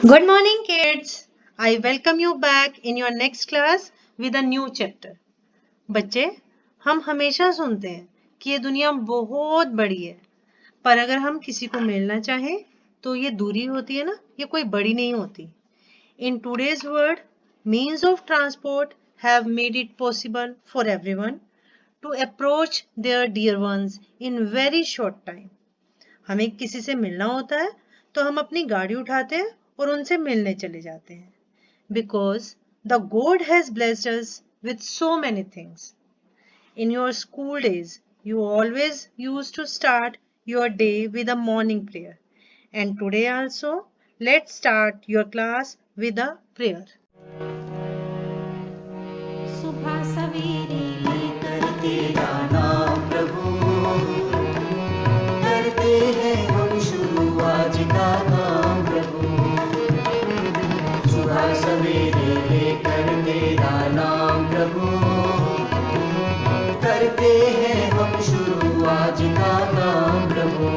Good morning, kids. I welcome you back in your next class with a new chapter. बच्चे, हम हमेशा सुनते हैं कि ये दुनिया बहुत बड़ी है, पर अगर हम किसी को मिलना चाहें तो ये दूरी होती है ना, ये कोई बड़ी नहीं होती. In today's world, means of transport have made it possible for everyone to approach their dear ones in very short time. हमें किसी से मिलना होता है तो हम अपनी गाड़ी उठाते हैं और उनसे मिलने चले जाते हैं. Because the God has blessed us with so many things. In your school days, you always used to start your day with a morning prayer. And today also, let's start your class with a prayer. सुबह सवेरे लेकर तेरा नाम प्रभु करते हैं हम शुरू आज का काम प्रभु. सुबह सवेरे लेकर तेरा नाम प्रभु करते हैं हम शुरू आज का काम प्रभु.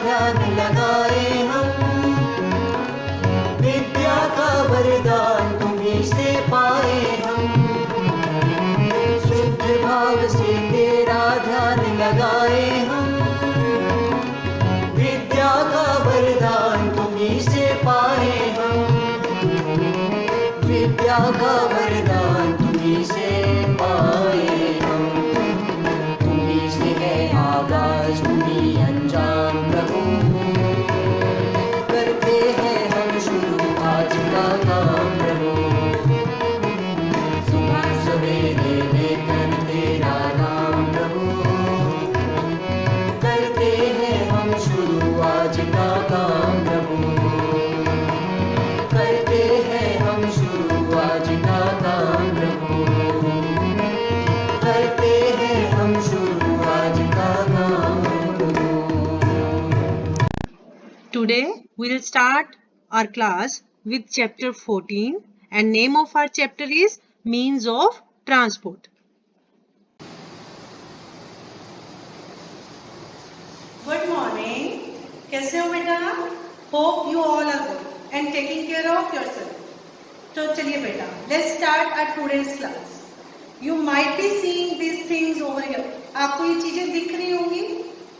ध्यान लगाए हम विद्या का वरदान तुम्हीं से पाए हम. शुद्ध भाव से तेरा ध्यान लगाए हम विद्या का वरदान तुम्हीं से पाए हम. विद्या का वरदान तुम्हीं से पाए हम. तुम्हीं से है आगाज तुम्हीं अंजाम प्रभु करते हैं हम शुरू आज का काम प्रभु. सुबह सवेरे लेकर तेरा नाम प्रभु करते हैं हम शुरू आज का काम प्रभु. करते हैं हम शुरू आज का काम प्रभु. करते हैं हम शुरू आज का काम प्रभु. Today we'll start our class with chapter 14 and name of our chapter is means of transport. Good morning. कैसे हो बेटा? Hope you all are good and taking care of yourself. तो चलिए बेटा, let's start our today's class. You might be seeing these things over here. आपको ये चीजें दिख रही होंगी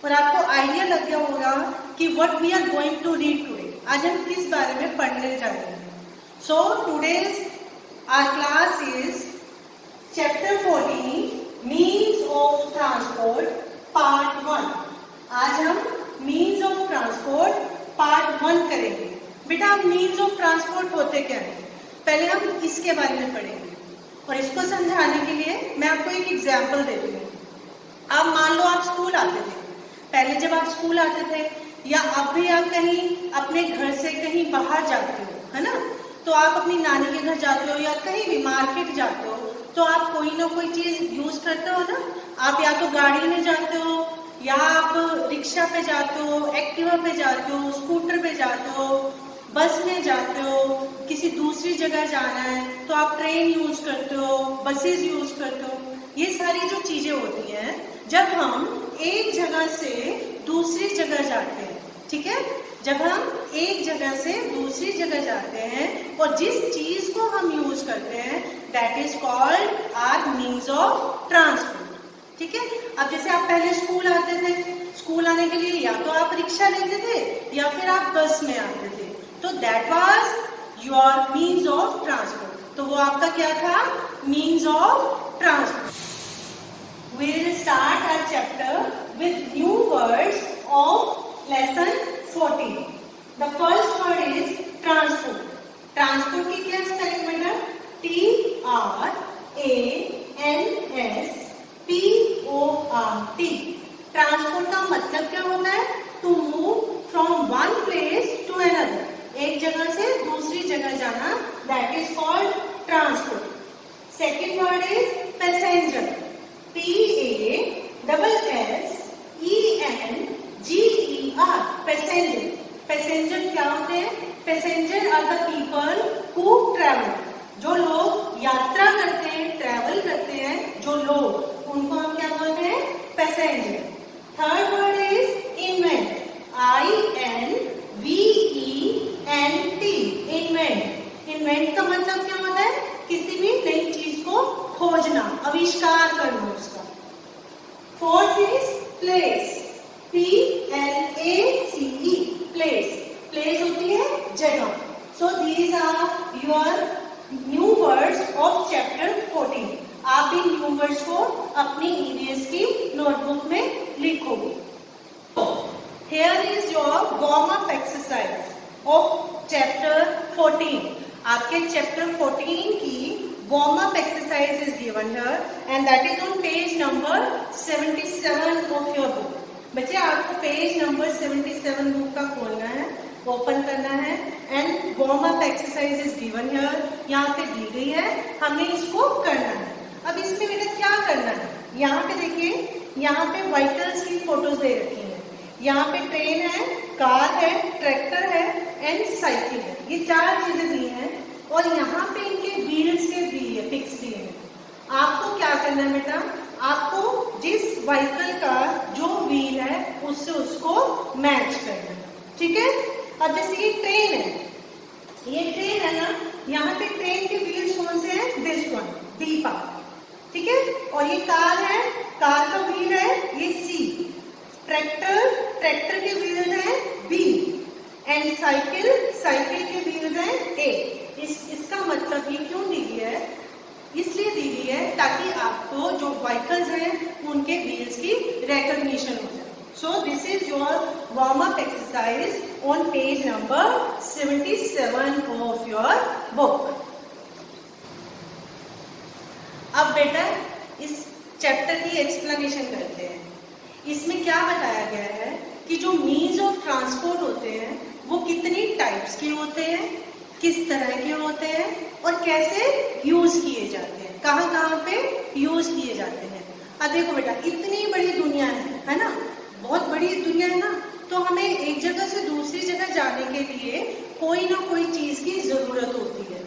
और आपको आइडिया लग गया होगा कि what we are going to read today. आज हम किस बारे में पढ़ने जा रहे हैं. So today's our class is chapter 14 means of transport part 1. आज हम means of transport part 1 करेंगे. बेटा आप means of transport होते क्या है पहले हम इसके बारे में पढ़ेंगे और इसको समझाने के लिए मैं आपको एक एग्जाम्पल देती हूँ. आप मान लो आप स्कूल आते थे. पहले जब आप स्कूल आते थे या अब भी आप कहीं अपने घर से कहीं बाहर जाते हो है ना, तो आप अपनी नानी के घर जाते हो या कहीं भी मार्केट जाते हो तो आप कोई ना कोई चीज यूज करते हो ना. आप या तो गाड़ी में जाते हो या आप रिक्शा पे जाते हो, एक्टिवा पे जाते हो, स्कूटर पे जाते हो, बस में जाते हो. किसी दूसरी जगह जाना है तो आप ट्रेन यूज करते हो, बसेस यूज करते हो. ये सारी जो चीजें होती हैं जब हम एक जगह से दूसरी जगह जाते हैं, ठीक है, जब हम एक जगह से दूसरी जगह जाते हैं और जिस चीज को हम यूज करते हैं that is called our means of transport. ठीक है. अब जैसे आप पहले स्कूल आते थे, स्कूल आने के लिए या तो आप रिक्शा लेते थे या फिर आप बस में आते थे, तो that was your means of transport. तो वो आपका क्या था? Means of transport. We will start our chapter with new words of lesson 14. The first word is transport. Transport की क्या स्पेलिंग बेटा? T-R-A-N-S-P-O-R-T. ट्रांसपोर्ट का मतलब क्या होता है? To move from one place to another. एक जगह से दूसरी जगह जाना, that is called transport. Second word is passenger. P-A-S-S-E-N-G-E-R. Passenger. Passenger क्या होते हैं? Passenger are the people who travel, जो लोग यात्रा करते हैं, ट्रैवल करते हैं, जो लोग, उनको हम क्या बोलते हैं? Passenger. Third word is invent, INVENT, invent. Invent का मतलब क्या होता है? किसी भी नई चीज को खोजना, आविष्कार करना उसका। Fourth is place, PLACE, place. Place होती है जगह। So these are your new words of chapter 14। आप इन न्यू वर्ड्स को अपनी EVS की नोटबुक में लिखोगे। Here is your warm-up exercise of chapter 14. आपके chapter 14 की warm-up exercise is given here and that is on page number 77 of your book. बच्चे आपको पेज नंबर 77 बुक का खोलना है, ओपन करना है and warm-up exercise is given here. यहाँ पे दी गई है, हमें इसको करना है। अब इसमें बेटा क्या करना है? यहाँ पे देखिए, यहाँ पे व्हीकल्स की फोटोज दे रखी है। यहाँ पे ट्रेन है, कार है, ट्रैक्टर है एंड साइकिल है। ये चार चीजें दी हैं और यहाँ पे इनके व्हील्स के दिए, पिक्स दिए हैं। आपको क्या करना है बेटा? आपको जिस व्हीकल का जो व्हील है उससे उसको मैच करना है, ठीक है? अब जैसे ये ट्रेन है, ये ट्रेन है ना, यहाँ पे ट्रेन के व्हील्स कौन से हैं? दिस वन, डी पार्ट, ठीक है? और ये कार है, कार का व्हील है ये C। ट्रैक्टर, ट्रैक्टर के व्हील्स हैं B एंड साइकिल, साइकिल के व्हील्स हैं A। इसका मतलब ये क्यों दी गई है? इसलिए दी गई है ताकि आपको जो व्हीकल्स हैं उनके व्हील्स की रिकॉग्निशन हो जाए। So this is your warm up exercise on page number 77 of your book. अब बेटा इस चैप्टर की एक्सप्लेनेशन करते हैं। इसमें क्या बताया गया है कि जो मीन्स ऑफ ट्रांसपोर्ट होते हैं वो कितनी टाइप्स के होते हैं, किस तरह के होते हैं और कैसे यूज किए जाते हैं, कहाँ कहाँ पे यूज किए जाते हैं। अब देखो बेटा, इतनी बड़ी दुनिया है ना, बहुत बड़ी दुनिया है ना, तो हमें एक जगह से दूसरी जगह जाने के लिए कोई ना कोई चीज की जरूरत होती है।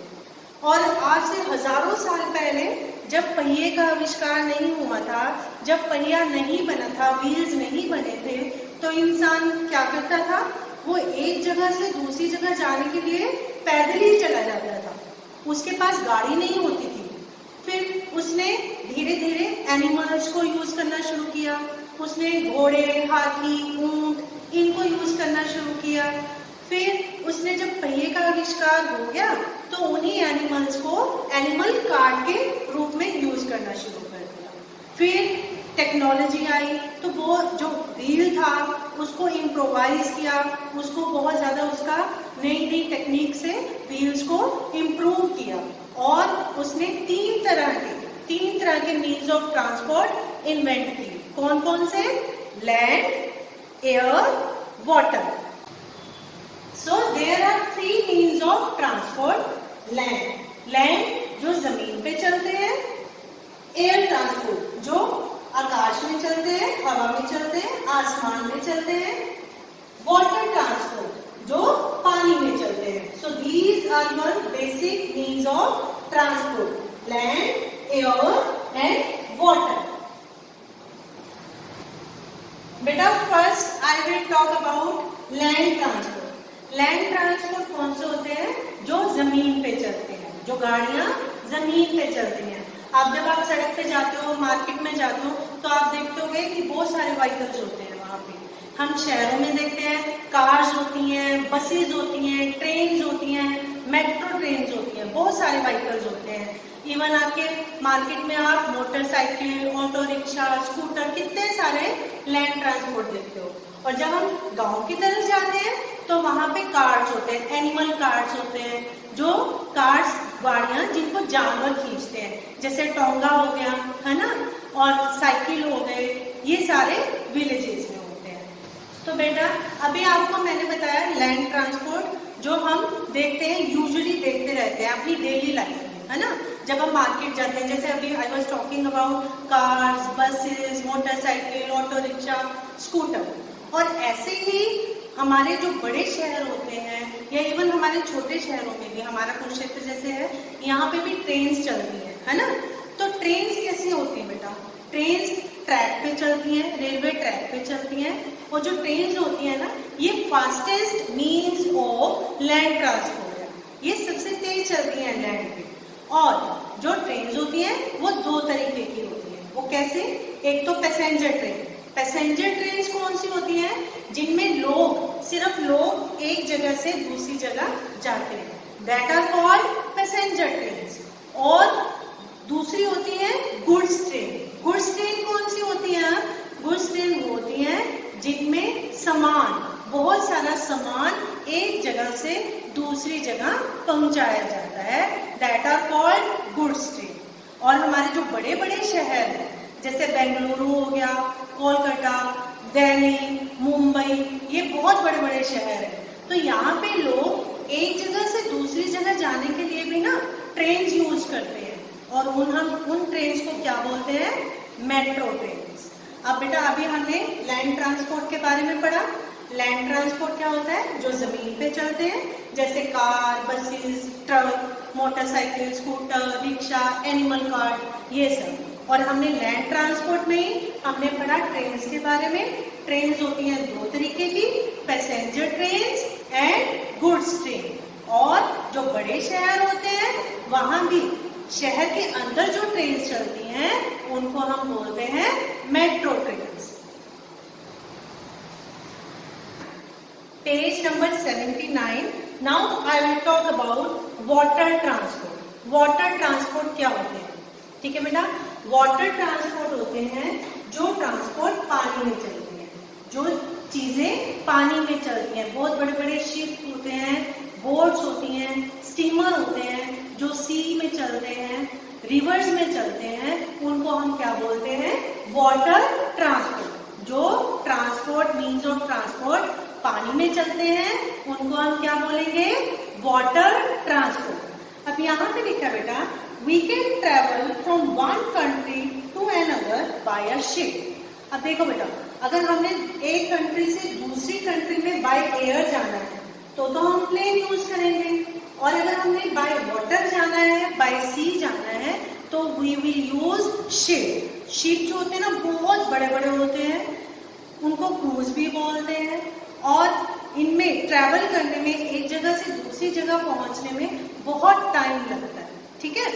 और आज से हजारों साल पहले जब पहिए का आविष्कार नहीं हुआ था, जब पहिया नहीं बना था, व्हील्स नहीं बने थे, तो इंसान क्या करता था? वो एक जगह से दूसरी जगह जाने के लिए पैदल ही चला जाता था। उसके पास गाड़ी नहीं होती थी। फिर उसने धीरे धीरे एनिमल्स को यूज करना शुरू किया। उसने घोड़े, हाथी, ऊंट इनको यूज करना शुरू किया। फिर उसने जब पहिए का आविष्कार हो गया तो उन्हीं एनिमल्स को एनिमल कार्ट के रूप में यूज करना शुरू कर दिया। फिर टेक्नोलॉजी आई तो वो जो व्हील था उसको इम्प्रोवाइज किया, उसको बहुत ज्यादा उसका नई नई टेक्निक से व्हील्स को इम्प्रूव किया और उसने तीन तरह के मीन्स ऑफ ट्रांसपोर्ट इन्वेंट किए। कौन कौन से? Land, air, water. So there are three means of transport. Land जो जमीन पे चलते हैं, एयर ट्रांसपोर्ट जो आकाश में चलते हैं, हवा में चलते हैं, आसमान में चलते हैं, वाटर ट्रांसपोर्ट जो पानी में चलते हैं। So these are your basic means of transport: land, air and water. बेटा first I will talk about land transport. Land transport कौन से होते हैं? जो जमीन पे चलते हैं, जो गाड़ियां जमीन पे चलती हैं। आप जब आप सड़क पे जाते हो, मार्केट में जाते हो, तो आप देखते होगे कि बहुत सारे व्हीकल्स होते हैं वहां पे। हम शहरों में देखते हैं कार्स होती हैं, बसेज होती हैं, ट्रेन होती हैं, मेट्रो ट्रेन होती हैं, बहुत सारे व्हीकल्स होते हैं। इवन आपके मार्केट में आप मोटरसाइकिल, ऑटो रिक्शा, स्कूटर, कितने सारे लैंड ट्रांसपोर्ट देखते हो। और जब हम गांव की तरफ जाते हैं तो वहां पे कार्स होते हैं, एनिमल कार्स होते हैं, जो कार्स गाड़ियां जिनको जानवर खींचते हैं, जैसे टोंगा हो गया, है ना, और साइकिल हो गए, ये सारे विलेजेस में होते हैं। तो बेटा अभी आपको मैंने बताया लैंड ट्रांसपोर्ट जो हम देखते हैं, यूजुअली देखते रहते हैं अपनी डेली लाइफ में, है ना, जब हम मार्केट जाते हैं। जैसे अभी I was talking about cars, buses, motorcycle, auto rickshaw, scooter. और ऐसे ही हमारे जो बड़े शहर होते हैं या इवन हमारे छोटे शहरों में भी, हमारा कुरुक्षेत्र जैसे है, यहाँ पे भी ट्रेन्स चलती है ना। तो ट्रेन्स कैसी होती है बेटा? ट्रेन्स ट्रैक पे चलती हैं, रेलवे ट्रैक पे चलती हैं। और जो ट्रेन्स होती है ना, ये fastest means of land transport है, ये सबसे तेज चलती हैं लैंड पे। और जो ट्रेन्स होती हैं वो दो तरीके की होती हैं। वो कैसे? एक तो पैसेंजर ट्रेन। पैसेंजर ट्रेन कौन सी होती हैं? जिनमें लोग, सिर्फ लोग एक जगह से दूसरी जगह जाते हैं, that are called passenger train. और दूसरी होती है गुड्स ट्रेन। गुड्स ट्रेन कौन सी होती है? गुड्स ट्रेन वो होती हैं जिनमें सामान, बहुत सारा सामान एक जगह से दूसरी जगह पहुंचाया जाता है, that are called goods train. और हमारे जो बड़े बड़े शहर हैं, जैसे बेंगलुरु हो गया, कोलकाता, दिल्ली, मुंबई, ये बहुत बड़े बड़े शहर हैं। तो यहाँ पे लोग एक जगह से दूसरी जगह जाने के लिए भी ना ट्रेन यूज करते हैं, और उन ट्रेन को क्या बोलते हैं? Metro train. अब बेटा अभी हमने लैंड ट्रांसपोर्ट के बारे में पढ़ा। लैंड ट्रांसपोर्ट क्या होता है? जो जमीन पे चलते हैं, जैसे car, buses, truck, motorcycle, scooter, rickshaw, animal card, ये सब। और हमने लैंड ट्रांसपोर्ट में ही हमने पढ़ा ट्रेन्स के बारे में। ट्रेन्स होती हैं दो तरीके की, passenger trains and goods train. और जो बड़े शहर होते हैं वहां भी शहर के अंदर जो ट्रेन चलती हैं उनको हम बोलते हैं metro trains. Page number 79। Now I will talk about water transport. Water transport क्या होते हैं? ठीक है बेटा, वाटर ट्रांसपोर्ट होते हैं जो ट्रांसपोर्ट पानी में चलते हैं, जो चीजें पानी में चलती हैं। बहुत बड़े बड़े शिप होते हैं, बोट्स होती हैं, स्टीमर होते हैं जो सी में चलते हैं, रिवर्स में चलते हैं, उनको हम क्या बोलते हैं? Water transport. जो ट्रांसपोर्ट मीन्स ऑफ ट्रांसपोर्ट पानी में चलते हैं उनको हम क्या बोलेंगे? Water transport. अब यहाँ पे लिखा बेटा, we can travel from one country to another by a ship. अब देखो बेटा, अगर हमने एक कंट्री से दूसरी कंट्री में बाय एयर जाना है तो हम प्लेन यूज करेंगे, और अगर हमने बाय वाटर जाना है, बाय सी जाना है, तो we will use ship. Ship जो होते हैं ना बहुत बड़े बड़े होते हैं, उनको क्रूज भी बोलते हैं। और इनमें ट्रैवल करने में, एक जगह से दूसरी जगह पहुंचने में बहुत टाइम लगता है। ठीक है,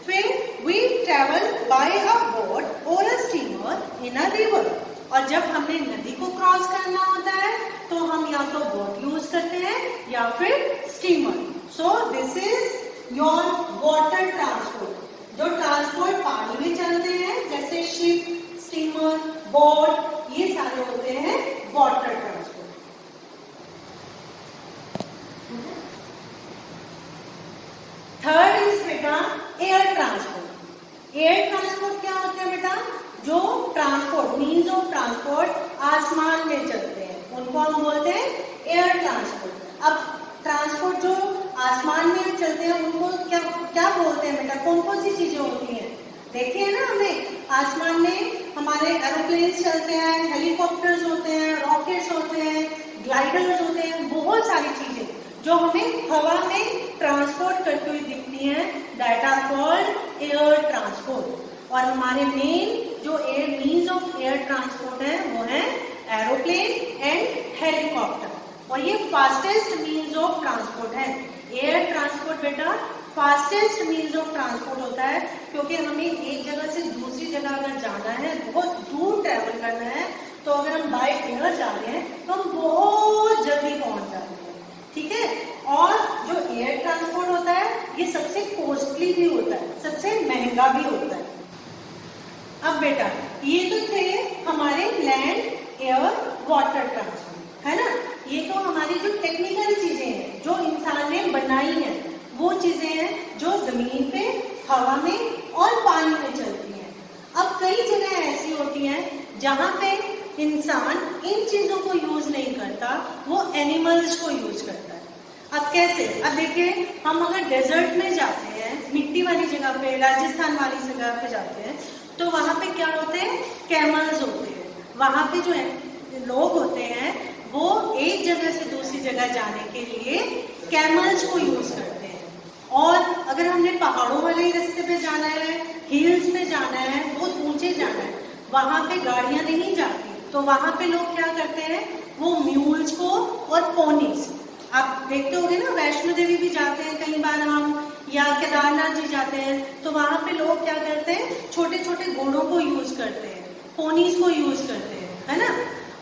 फिर we travel by a boat और a steamer in a river. और जब हमें नदी को क्रॉस करना होता है तो हम या तो बोट यूज करते हैं या फिर steamer. So this is your water transport. जो ट्रांसपोर्ट पानी में चलते हैं जैसे शिप, स्टीमर, बोट, ये सारे होते हैं वाटर ट्रांसपोर्ट। थर्ड इज बेटा एयर ट्रांसपोर्ट। एयर ट्रांसपोर्ट क्या होता है बेटा? जो ट्रांसपोर्ट मीन्स ऑफ ट्रांसपोर्ट आसमान में चलते हैं उनको हम बोलते हैं एयर ट्रांसपोर्ट। अब ट्रांसपोर्ट जो आसमान में चलते हैं उनको क्या बोलते हैं बेटा? कौन कौन सी चीजें होती हैं? देखिए ना, हमें आसमान में हमारे एरोप्लेन्स चलते हैं, हेलीकॉप्टर्स होते हैं, रॉकेट्स होते हैं, ग्लाइडर्स होते हैं, बहुत सारी चीजें जो हमें हवा में ट्रांसपोर्ट करती हुई दिखती हैं, that are called air transport. और हमारे मेन जो air means of air transport है वो है एरोप्लेन एंड हेलीकॉप्टर, और ये फास्टेस्ट मीन्स ऑफ ट्रांसपोर्ट है। एयर ट्रांसपोर्ट बेटा फास्टेस्ट मीन्स ऑफ ट्रांसपोर्ट होता है, क्योंकि हमें एक जगह से दूसरी जगह अगर जाना है, बहुत दूर ट्रेवल करना है, तो अगर हम बाय एयर जा रहे हैं तो हम बहुत जल्दी पहुंच जाते हैं। ठीक है, और जो एयर ट्रांसपोर्ट होता है ये सबसे कॉस्टली भी होता है, सबसे महंगा भी होता है। अब बेटा ये तो थे हमारे लैंड, एयर, वाटर ट्रांसपोर्ट, है ना। ये तो हमारी जो टेक्निकल चीजें हैं जो इंसान ने बनाई हैं, वो चीजें हैं जो जमीन पे, हवा में और पानी में चलती हैं। अब कई जगह ऐसी होती हैं जहाँ पे इंसान इन चीजों को यूज नहीं करता, वो एनिमल्स को यूज करता है। अब कैसे? अब देखिए, हम अगर डेजर्ट में जाते हैं, मिट्टी वाली जगह पे, राजस्थान वाली जगह पे जाते हैं, तो वहां पे क्या होते हैं? कैमल्स होते हैं। वहां पे जो लोग होते हैं वो एक जगह से दूसरी जगह जाने के लिए कैमल्स को यूज करते हैं। और अगर हमने पहाड़ों वाले रास्ते पे जाना है, हिल्स पे जाना है, बहुत ऊंचे जाना है, वहां पे गाड़ियां नहीं जाती, तो वहां पे लोग क्या करते हैं, वो म्यूल्स को और पोनीज, आप देखते होंगे ना, वैष्णो देवी भी जाते हैं कई बार हम, या केदारनाथ जी जाते हैं, तो वहां पे लोग क्या करते हैं, छोटे छोटे घोड़ों को यूज करते हैं, पोनीज को यूज करते हैं, है ना।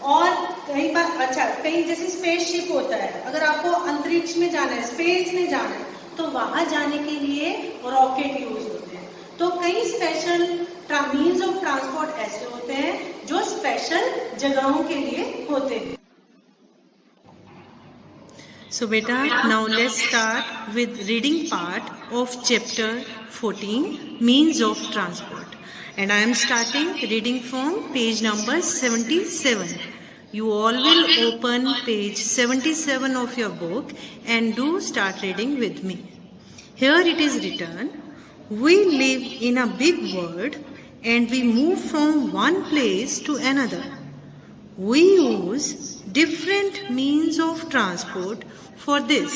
और कई बार अच्छा, कहीं जैसे स्पेसशिप होता है, अगर आपको अंतरिक्ष में जाना है, स्पेस में जाना है, तो वहां जाने के लिए रॉकेट यूज होते हैं। तो कई स्पेशल मीन्स ऑफ ट्रांसपोर्ट ऐसे होते हैं जो स्पेशल जगहों के लिए होते हैं। So beta, now let's start with reading part of chapter 14, means of transport, and I am starting reading from page number 77. You all will open page 77 of your book and do start reading with me. Here it is written, we live in a big world and we move from one place to another. We use different means of transport for this.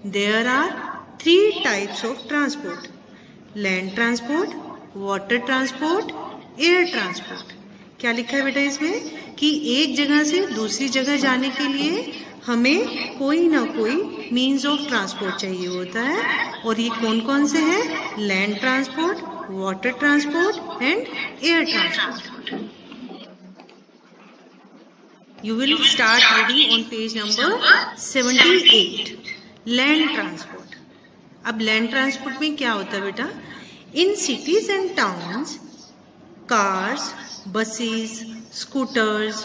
There are 3 types of transport: land transport, water transport, air transport. क्या लिखा है बेटा इसमें कि एक जगह से दूसरी जगह जाने के लिए हमें कोई ना कोई मीन्स ऑफ ट्रांसपोर्ट चाहिए होता है, और ये कौन कौन से हैं? Land transport, water transport and air transport. You will start reading on page number 78. Land transport. अब लैंड ट्रांसपोर्ट में क्या होता है बेटा? In cities and towns, cars, buses, scooters,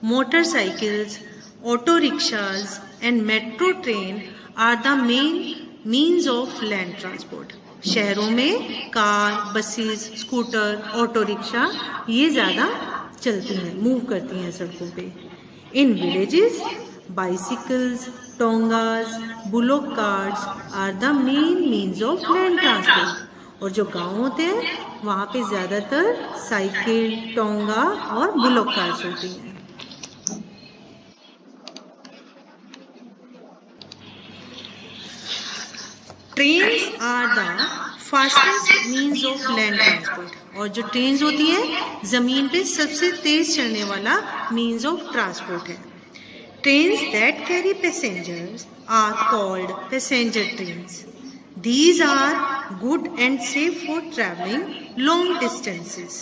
motorcycles, auto rickshaws and metro train are the main means of land transport. शहरों में car, buses, scooter, auto rickshaw ये ज़्यादा चलती हैं, मूव करती हैं सड़कों पे. In villages, bicycles, tongas, bullock carts are the main means of land transport. और जो गांव होते हैं वहाँ पे ज़्यादातर साइकिल, टोंगा और बुलोक कार्स होती हैं. Trains are the fastest means of land transport. और जो ट्रेन्स होती हैं ज़मीन पे सबसे तेज चलने वाला मीन्स ऑफ ट्रांसपोर्ट है. Trains that carry passengers are called passenger trains. These are good and safe for traveling long distances.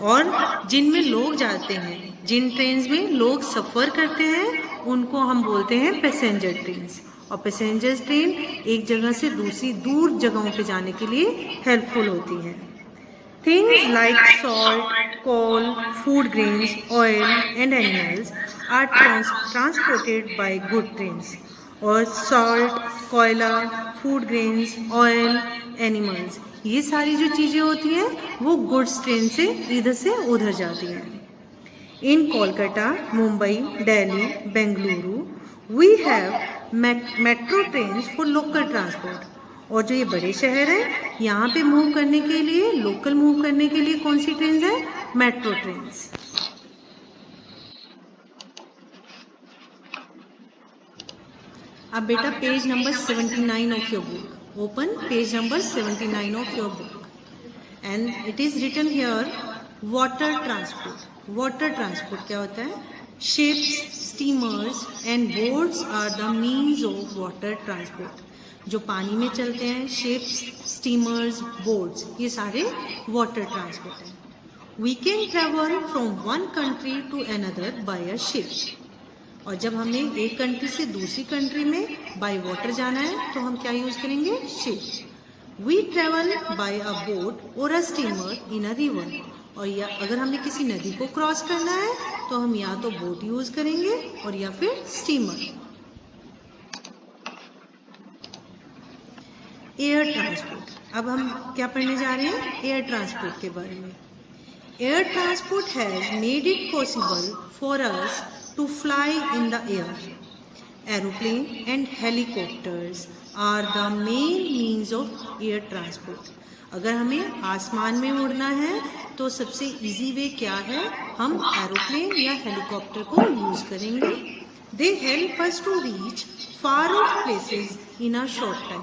और जिनमें लोग जाते हैं, जिन ट्रेन्स में लोग सफ़र करते हैं, उनको हम बोलते हैं पैसेंजर ट्रेन्स. और पैसेंजर ट्रेन एक जगह से दूसरी दूर जगहों पे जाने के लिए हेल्पफुल होती है. Things like salt, coal, food grains, oil and animals are transported by good trains. और सॉल्ट, कोयला, फूड ग्रेन्स, ऑयल, एनिमल्स, ये सारी जो चीज़ें होती हैं वो गुड्स ट्रेन से इधर से उधर जाती हैं. In Kolkata, Mumbai, Delhi, Bengaluru we have metro trains for local transport. और जो ये बड़े शहर हैं यहाँ पे मूव करने के लिए, लोकल मूव करने के लिए कौन सी ट्रेन है? Metro trains. अब बेटा page number 79 of your book, open page number 79 of your book, and it is written here water transport. Water transport क्या होता है? Ships, steamers and boats are the means of water transport. जो पानी में चलते हैं, शिप्स, स्टीमर्स, बोट्स, ये सारे वाटर ट्रांसपोर्ट हैं. We can travel from one country to another by a ship. और जब हमें एक कंट्री से दूसरी कंट्री में बाय वाटर जाना है तो हम क्या यूज करेंगे? Ship. We travel by a boat और a steamer in a river. और या अगर हमें किसी नदी को क्रॉस करना है तो हम या तो बोट यूज करेंगे और या फिर स्टीमर. Air transport. अब हम क्या पढ़ने जा रहे हैं? एयर ट्रांसपोर्ट के बारे में. Air transport has made it possible for us to fly in the air. Aeroplane and helicopters are the main means of air transport. अगर हमें आसमान में उड़ना है तो सबसे इजी वे क्या है, हम एरोप्लेन या हेलीकॉप्टर को यूज करेंगे। They help us to reach far off places in a short time.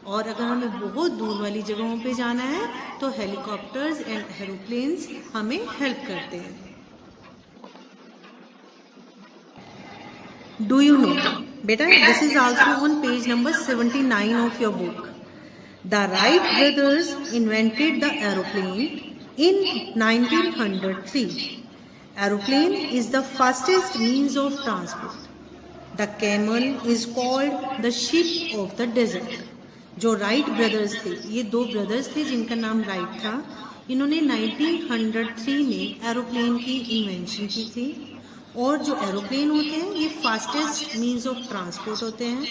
और अगर हमें बहुत दूर वाली जगहों पे जाना है तो हेलीकॉप्टर्स एंड एरोप्लेन्स हमें हेल्प करते हैं। डू यू नो बेटा, this is also on page number 79 of your book. The Wright brothers invented the aeroplane in 1903. Aeroplane is the fastest means of transport. The camel is called the ship of the desert. जो Wright brothers थे, ये दो brothers थे जिनका नाम right था, इन्होंने 1903 में एरोप्लेन की इन्वेंशन की थी। और जो एरोप्लेन होते हैं ये फास्टेस्ट मीन्स ऑफ ट्रांसपोर्ट होते हैं।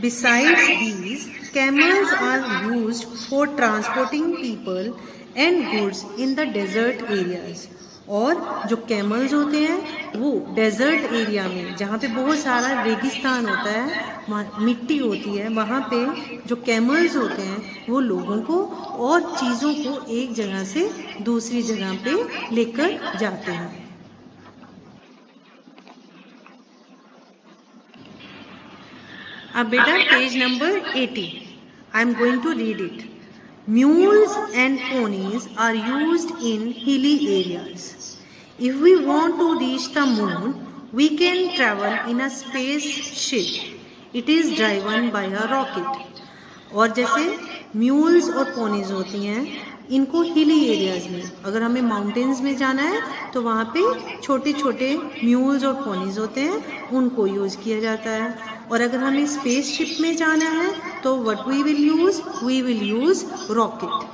Besides these, camels are used for transporting people and goods in the desert areas. और जो कैमल्स होते हैं वो डेजर्ट एरिया में, जहाँ पे बहुत सारा रेगिस्तान होता है, मिट्टी होती है, वहाँ पे जो कैमल्स होते हैं वो लोगों को और चीज़ों को एक जगह से दूसरी जगह पे लेकर जाते हैं। अब बेटा page number 80, I am going to read it. Mules and ponies are used in hilly areas. If we want to reach the moon, we can travel in a spaceship. It is driven by a rocket. और जैसे mules और ponies होती हैं, इनको hilly areas में, अगर हमें mountains में जाना है तो वहाँ पे छोटे छोटे म्यूल्स और पोनीज होते हैं, उनको यूज़ किया जाता है। और अगर हमें स्पेसशिप में जाना है तो what we will use rocket.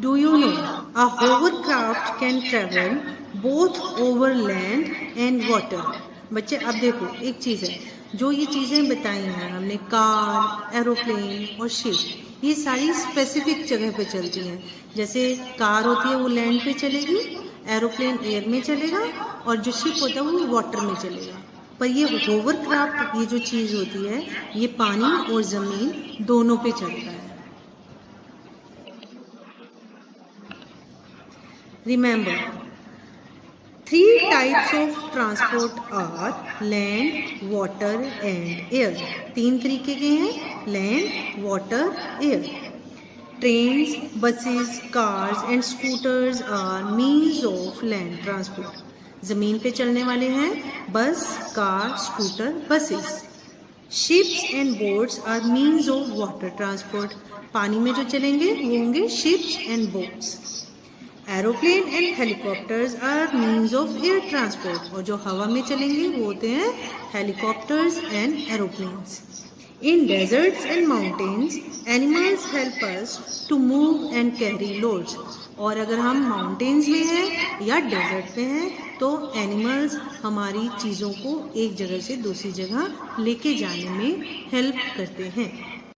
Do you know a hovercraft can travel both over land and water? बच्चे अब देखो एक चीज़ है, जो ये चीज़ें बताई हैं हमने, कार, एरोप्लेन और शिप, ये सारी स्पेसिफिक जगह पे चलती हैं। जैसे कार होती है वो लैंड पे चलेगी, एरोप्लेन एयर में चलेगा और जो शिप होता है वो वाटर में चलेगा। पर ये होवरक्राफ्ट, ये जो चीज़ होती है, ये पानी और ज़मीन दोनों पे चलता है। Remember, 3 types of transport are land, water and air. 3 तरीके के हैं, land, water, air. Trains, buses, cars and scooters are means of land transport. ज़मीन पे चलने वाले हैं बस, car, scooter, buses. Ships and boats are means of water transport. पानी में जो चलेंगे वो होंगे ships and boats. Aeroplane and helicopters are means of air transport, और जो हवा में चलेंगे वो होते हैं helicopters and aeroplanes. In deserts and mountains animals help us to move and carry loads. और अगर हम माउंटेन्स में हैं या डेजर्ट में हैं तो एनिमल्स हमारी चीज़ों को एक जगह से दूसरी जगह लेके जाने में हेल्प करते हैं।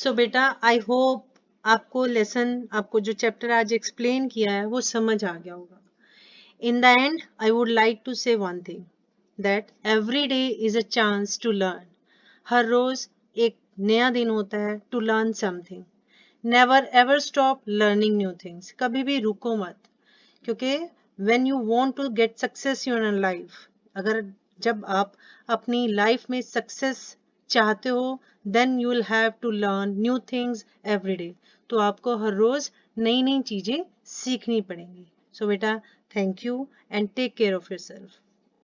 सो बेटा, आई होप आपको लेसन, आपको जो चैप्टर आज एक्सप्लेन किया है वो समझ आ गया होगा। In the end I would like to say one thing, that every day is a chance to learn. हर रोज एक नया दिन होता है to learn something. Never ever stop learning new things. कभी भी रुको मत, क्योंकि when you want to get success in your life, अगर जब आप अपनी लाइफ में सक्सेस चाहते हो, then you will have to learn new things every day. तो आपको हर रोज नई नई चीजें सीखनी पड़ेंगी। सो बेटा, thank you and take care of yourself.